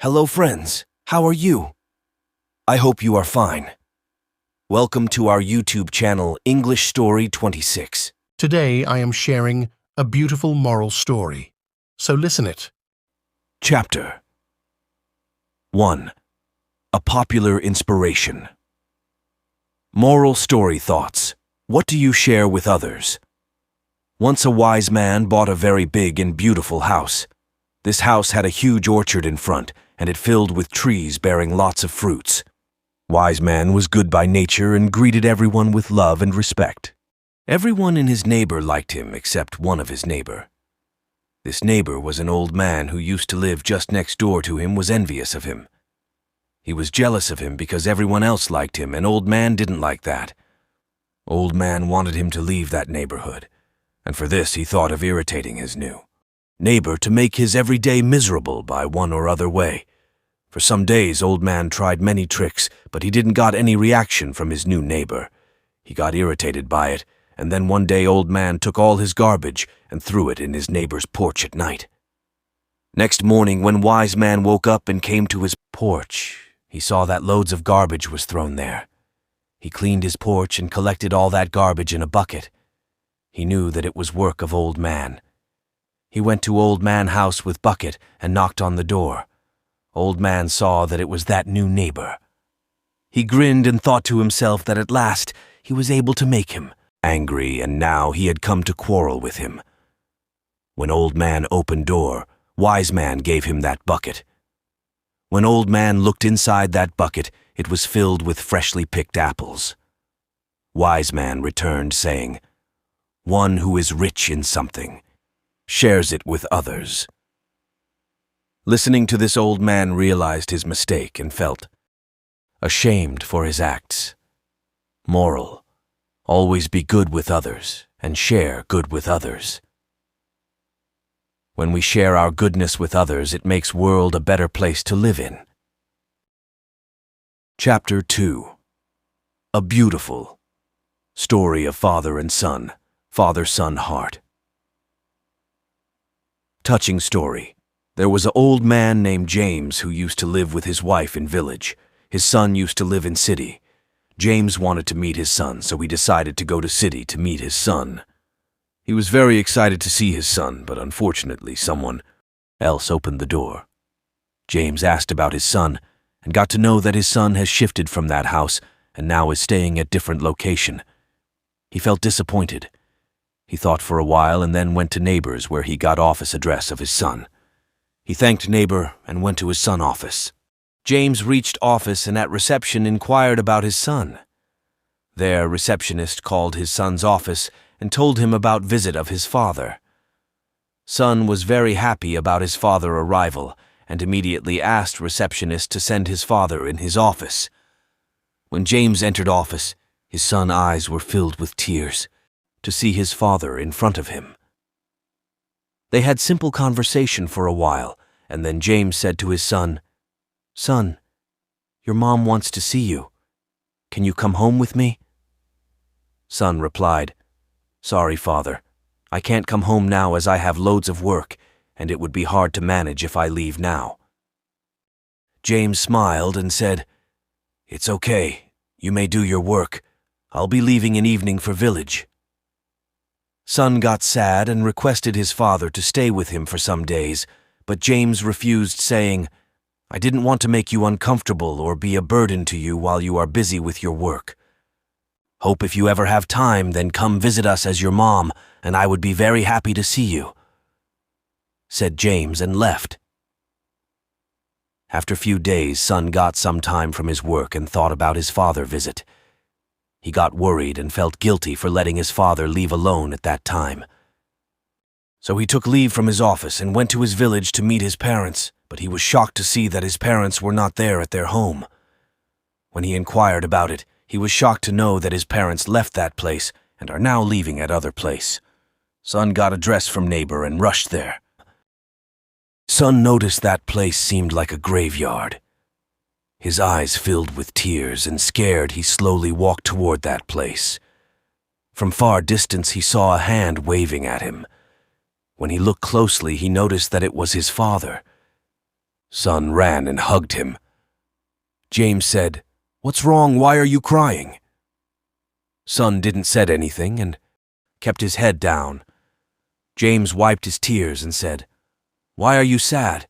Hello friends, how are you? I hope you are fine. Welcome to our YouTube channel, English Story 26. Today I am sharing a beautiful moral story, so listen it. Chapter 1. A Popular Inspiration. Moral Story Thoughts. What do you share with others? Once a wise man bought a very big and beautiful house. This house had a huge orchard in front, and it filled with trees bearing lots of fruits. Wise man was good by nature and greeted everyone with love and respect. Everyone in his neighbor liked him except one of his neighbor. This neighbor was an old man who used to live just next door to him was envious of him. He was jealous of him because everyone else liked him, and old man didn't like that. Old man wanted him to leave that neighborhood, and for this he thought of irritating his new neighbor to make his every day miserable by one or other way. For some days old man tried many tricks, but he didn't got any reaction from his new neighbor. He got irritated by it, and then one day old man took all his garbage and threw it in his neighbor's porch at night. Next morning, when wise man woke up and came to his porch, he saw that loads of garbage was thrown there. He cleaned his porch and collected all that garbage in a bucket. He knew that it was work of old man. He went to old man house with bucket and knocked on the door. Old man saw that it was that new neighbor. He grinned and thought to himself that at last he was able to make him angry, and now he had come to quarrel with him. When old man opened door, wise man gave him that bucket. When old man looked inside that bucket, it was filled with freshly picked apples. Wise man returned, saying, "One who is rich in something shares it with others." Listening to this, old man realized his mistake and felt ashamed for his acts. Moral: always be good with others and share good with others. When we share our goodness with others, it makes world a better place to live in. Chapter 2. A Beautiful Story of Father and Son, Father-Son Heart. Touching story. There was an old man named James who used to live with his wife in village. His son used to live in city. James wanted to meet his son, so he decided to go to city to meet his son. He was very excited to see his son, but unfortunately someone else opened the door. James asked about his son and got to know that his son has shifted from that house and now is staying at different location. He felt disappointed. He thought for a while and then went to neighbor's where he got office address of his son. He thanked neighbor and went to his son office. James reached office and at reception inquired about his son. There, receptionist called his son's office and told him about visit of his father. Son was very happy about his father arrival and immediately asked receptionist to send his father in his office. When James entered office, his son's eyes were filled with tears to see his father in front of him. They had simple conversation for a while, and then James said to his son, "Son, your mom wants to see you. Can you come home with me?" Son replied, "Sorry, father. I can't come home now as I have loads of work, and it would be hard to manage if I leave now." James smiled and said, "It's okay. You may do your work. I'll be leaving in evening for village." Son got sad and requested his father to stay with him for some days, but James refused, saying, "I didn't want to make you uncomfortable or be a burden to you while you are busy with your work. Hope if you ever have time, then come visit us as your mom, and I would be very happy to see you," said James and left. After a few days, son got some time from his work and thought about his father visit. He got worried and felt guilty for letting his father leave alone at that time. So he took leave from his office and went to his village to meet his parents, but he was shocked to see that his parents were not there at their home. When he inquired about it, he was shocked to know that his parents left that place and are now leaving at other place. Son got a dress from neighbor and rushed there. Son noticed that place seemed like a graveyard. His eyes filled with tears, and scared, he slowly walked toward that place. From far distance he saw a hand waving at him. When he looked closely, he noticed that it was his father. Son ran and hugged him. James said, "What's wrong? Why are you crying?" Son didn't said anything and kept his head down. James wiped his tears and said, "Why are you sad?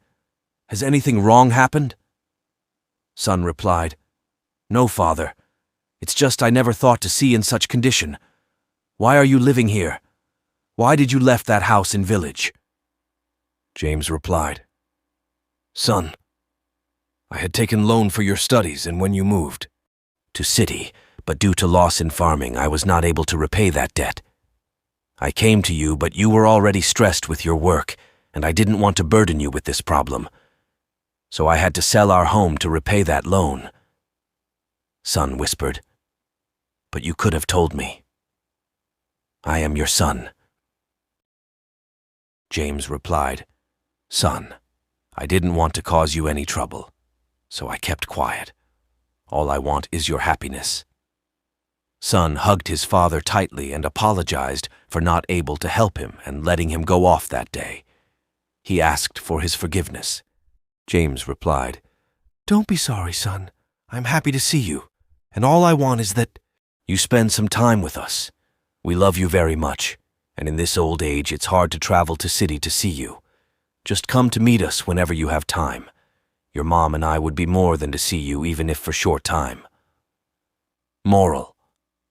Has anything wrong happened?" Son replied, "No, father. It's just I never thought to see in such condition. Why are you living here? Why did you left that house in village?" James replied, "Son, I had taken loan for your studies, and when you moved to city, but due to loss in farming, I was not able to repay that debt. I came to you, but you were already stressed with your work, and I didn't want to burden you with this problem. So I had to sell our home to repay that loan." Son whispered, "But you could have told me. I am your son." James replied, "Son, I didn't want to cause you any trouble, so I kept quiet. All I want is your happiness." Son hugged his father tightly and apologized for not able to help him and letting him go off that day. He asked for his forgiveness. James replied, "Don't be sorry, son. I'm happy to see you, and all I want is that you spend some time with us. We love you very much, and in this old age it's hard to travel to city to see you. Just come to meet us whenever you have time. Your mom and I would be more than to see you, even if for short time." Moral: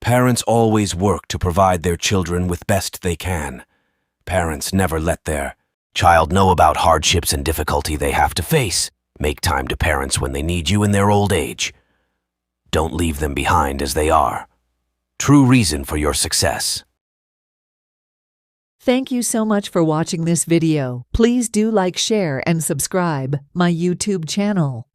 parents always work to provide their children with best they can. Parents never let their child know about hardships and difficulty they have to face. Make time to parents when they need you in their old age. Don't leave them behind as they are. True reason for your success. Thank you so much for watching this video. Please do like, share, and subscribe my YouTube channel.